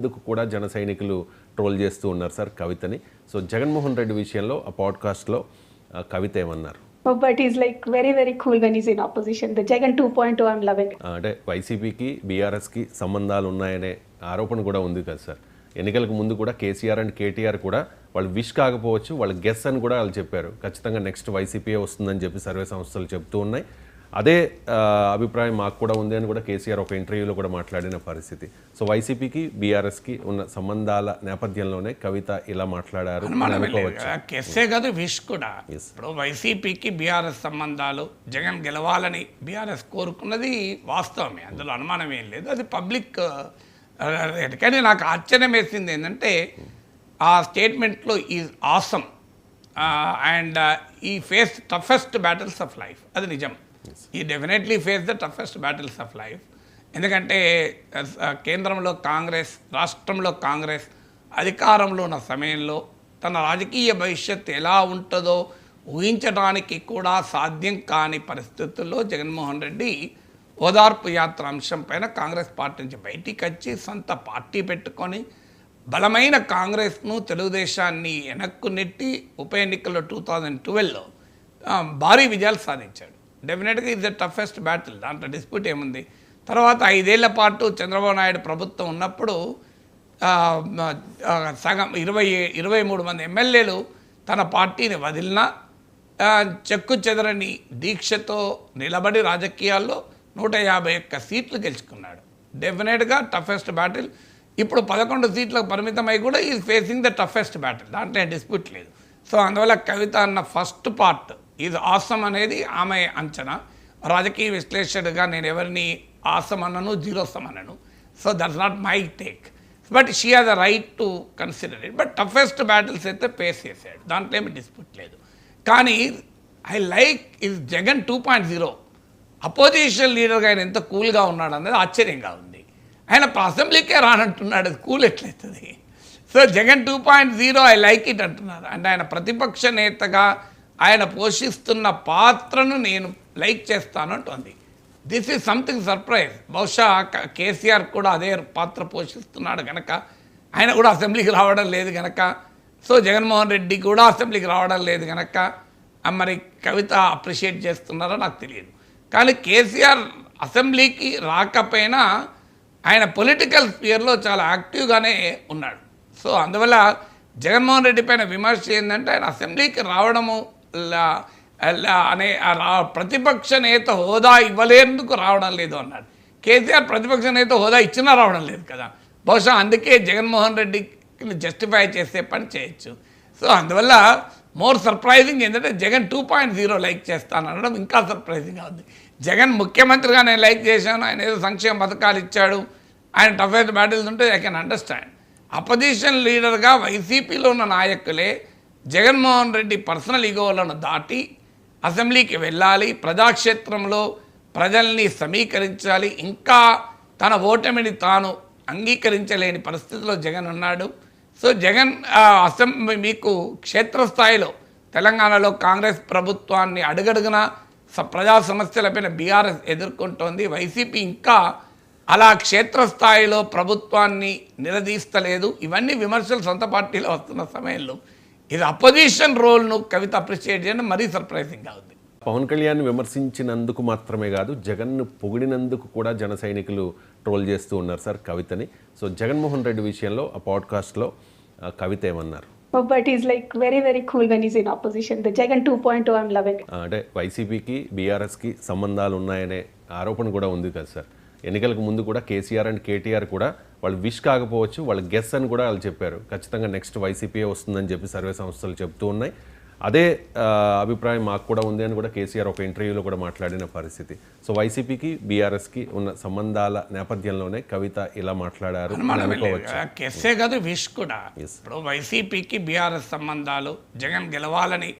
ఎందుకు కూడా జన సైనికులు ట్రోల్ చేస్తూ ఉన్నారు సార్ కవితని. సో జగన్మోహన్ రెడ్డి విషయంలో ఆ పాడ్కాస్ట్లో కవిత ఏమన్నారు? But he's like very, very cool when he's in opposition. The Jagan 2.0, I'm loving it. అంటే వైసీపీకి బీఆర్ఎస్కి సంబంధాలు ఉన్నాయనే ఆరోపణ కూడా ఉంది కదా సార్. ఎన్నికలకు ముందు కూడా కేసీఆర్ అండ్ కేటీఆర్ కూడా వాళ్ళు విష్ కాకపోవచ్చు, వాళ్ళు గెస్ అని కూడా వాళ్ళు చెప్పారు. ఖచ్చితంగా నెక్స్ట్ వైసీపీ వస్తుందని చెప్పి సర్వే సంస్థలు చెప్తూ ఉన్నాయి. అదే అభిప్రాయం మాకు కూడా ఉంది అని కూడా కేసీఆర్ ఒక ఇంటర్వ్యూలో కూడా మాట్లాడిన పరిస్థితి. సో వైసీపీకి బీఆర్ఎస్కి ఉన్న సంబంధాల నేపథ్యంలోనే కవిత ఇలా మాట్లాడారు కెస్సే కాదు, విష్ కూడా. ఇప్పుడు వైసీపీకి బీఆర్ఎస్ సంబంధాలు, జగన్ గెలవాలని బీఆర్ఎస్ కోరుకున్నది వాస్తవమే, అందులో అనుమానం ఏం లేదు. అది పబ్లిక్. కానీ నాకు ఆశ్చర్యం వేసింది ఏంటంటే ఆ స్టేట్మెంట్లో ఈజ్ ఆసమ్ అండ్ ఈ face toughest battles of life. అది నిజం. ఈ definitely face the toughest battles of life. ఎందుకంటే కేంద్రంలో కాంగ్రెస్, రాష్ట్రంలో కాంగ్రెస్ అధికారంలో ఉన్న సమయంలో తన రాజకీయ భవిష్యత్తు ఎలా ఉంటుందో ఊహించడానికి కూడా సాధ్యం కాని పరిస్థితుల్లో జగన్మోహన్ రెడ్డి ఓదార్పు యాత్ర అంశం పైన కాంగ్రెస్ పార్టీ నుంచి బయటికి వచ్చి సొంత పార్టీ పెట్టుకొని బలమైన కాంగ్రెస్ను, తెలుగుదేశాన్ని వెనక్కు నెట్టి ఉప ఎన్నికల్లో 2012లో భారీ విజయాలు సాధించాడు. డెఫినెట్గా ఇది ద టఫెస్ట్ బ్యాటిల్, దాంట్లో డిస్ప్యూట్ ఏముంది. తర్వాత 5 ఏళ్ల పాటు చంద్రబాబు నాయుడు ప్రభుత్వం ఉన్నప్పుడు సగం 23 మంది ఎమ్మెల్యేలు తన పార్టీని వదిలినా చెక్కు చెదరని దీక్షతో నిలబడి రాజకీయాల్లో 151 సీట్లు గెలుచుకున్నాడు. డెఫినెట్గా టఫెస్ట్ బ్యాటిల్. ఇప్పుడు 11 సీట్లకు పరిమితమై కూడా is facing the toughest battle, దాంట్లో డిస్ప్యూట్ లేదు. సో అందువల్ల కవిత అన్న ఫస్ట్ పార్ట్ ఈజ్ ఆసమ్ అనేది ఆమె అంచనా. రాజకీయ విశ్లేషకుడిగా నేను ఎవరిని ఆసమ్ అన్నను, జీరోసమ్ అన్నను. So that's not my take, but she has the right to consider it. But toughest battles అయితే ఫేస్ చేశాడు, దాంట్లో ఏమి డిస్ప్యూట్ లేదు. కానీ I like is Jagan 2.0. Opposition లీడర్గా ఆయన ఎంత కూల్గా ఉన్నాడు అనేది ఆశ్చర్యంగా ఉంది. ఆయన అసెంబ్లీకే రానంటున్నాడు, కూల్ ఎట్లయితుంది? So Jagan 2.0 I like it అంటున్నారు. అంటే ఆయన ప్రతిపక్ష నేతగా ఆయన పోషిస్తున్న పాత్రను నేను లైక్ చేస్తాను అంటుంది. This is something surprise. బహుశా కేసీఆర్ కూడా అదే పాత్ర పోషిస్తున్నాడు కనుక, ఆయన కూడా అసెంబ్లీకి రావడం లేదు కనుక, సో జగన్మోహన్ రెడ్డి కూడా అసెంబ్లీకి రావడం లేదు కనుక మరి కవిత అప్రిషియేట్ చేస్తున్నారో నాకు తెలియదు. కానీ కేసీఆర్ అసెంబ్లీకి రాకపోయినా ఆయన పొలిటికల్ స్పియర్లో చాలా యాక్టివ్గానే ఉన్నాడు. సో అందువల్ల జగన్మోహన్ రెడ్డి పైన విమర్శ ఏంటంటే ఆయన అసెంబ్లీకి రావడము అనే ప్రతిపక్ష నేత హోదా ఇవ్వలేందుకు రావడం లేదు అన్నాడు. కేసీఆర్ ప్రతిపక్ష నేత హోదా ఇచ్చినా రావడం లేదు కదా. బహుశా అందుకే జగన్మోహన్ రెడ్డిని జస్టిఫై చేసే పని చేయొచ్చు. సో అందువల్ల మోర్ సర్ప్రైజింగ్ ఏంటంటే జగన్ 2.0 లైక్ చేస్తాను అనడం ఇంకా సర్ప్రైజింగ్గా ఉంది. జగన్ ముఖ్యమంత్రిగా నేను లైక్ చేశాను, ఆయన ఏదో సంక్షేమ పథకాలు ఇచ్చాడు, ఆయన టఫెస్ట్ బ్యాటిల్స్ ఉంటే ఐ కెన్ అండర్స్టాండ్. అపోజిషన్ లీడర్గా వైసీపీలో ఉన్న నాయకులే జగన్మోహన్ రెడ్డి పర్సనల్ ఈగోలను దాటి అసెంబ్లీకి వెళ్ళాలి, ప్రజాక్షేత్రంలో ప్రజల్ని సమీకరించాలి. ఇంకా తన ఓటమిని తాను అంగీకరించలేని పరిస్థితిలో జగన్ ఉన్నాడు. సో జగన్ మీకు క్షేత్రస్థాయిలో తెలంగాణలో కాంగ్రెస్ ప్రభుత్వాన్ని అడుగడుగున ప్రజా సమస్యలపైన బీఆర్ఎస్ ఎదుర్కొంటోంది. వైసీపీ ఇంకా అలా క్షేత్రస్థాయిలో ప్రభుత్వాన్ని నిలదీస్తలేదు. ఇవన్నీ విమర్శలు సొంత పార్టీలో వస్తున్న సమయంలో ఇది అపోజిషన్ రోల్ను కవిత అప్రిషియేట్ చేయడం మరీ సర్ప్రైజింగ్గా ఉంది. పవన్ కళ్యాణ్ విమర్శించినందుకు మాత్రమే కాదు, జగన్ను పొగిడినందుకు కూడా జన సైనికులు ట్రోల్ చేస్తూ ఉన్నారు సార్ కవితని. సో జగన్మోహన్ రెడ్డి విషయంలో ఆ పాడ్కాస్ట్లో కవిత ఏమన్నారు? But he's like very, very cool when he's in opposition. The Jagan 2.0, I'm loving it. అంటే వైసీపీకి బీఆర్ఎస్కి సంబంధాలు ఉన్నాయనే ఆరోపణ కూడా ఉంది కదా సార్. ఎన్నికలకు ముందు కూడా కేసీఆర్ అండ్ కేటీఆర్ కూడా వాళ్ళు విష్ కాకపోవచ్చు, వాళ్ళు గెస్ అని కూడా వాళ్ళు చెప్పారు. ఖచ్చితంగా నెక్స్ట్ వైసీపీ వస్తుందని చెప్పి సర్వే సంస్థలు చెప్తూ ఉన్నాయి. అదే అభిప్రాయం మాకు కూడా ఉంది అని కూడా కేసీఆర్ ఒక ఇంటర్వ్యూలో కూడా మాట్లాడిన పరిస్థితి. సో వైసీపీకి బీఆర్ఎస్కి ఉన్న సంబంధాల నేపథ్యంలోనే కవిత ఇలా మాట్లాడారు. కెస్సే కాదు, విష్ కూడా. ఇప్పుడు వైసీపీకి బీఆర్ఎస్ సంబంధాలు, జగన్ గెలవాలని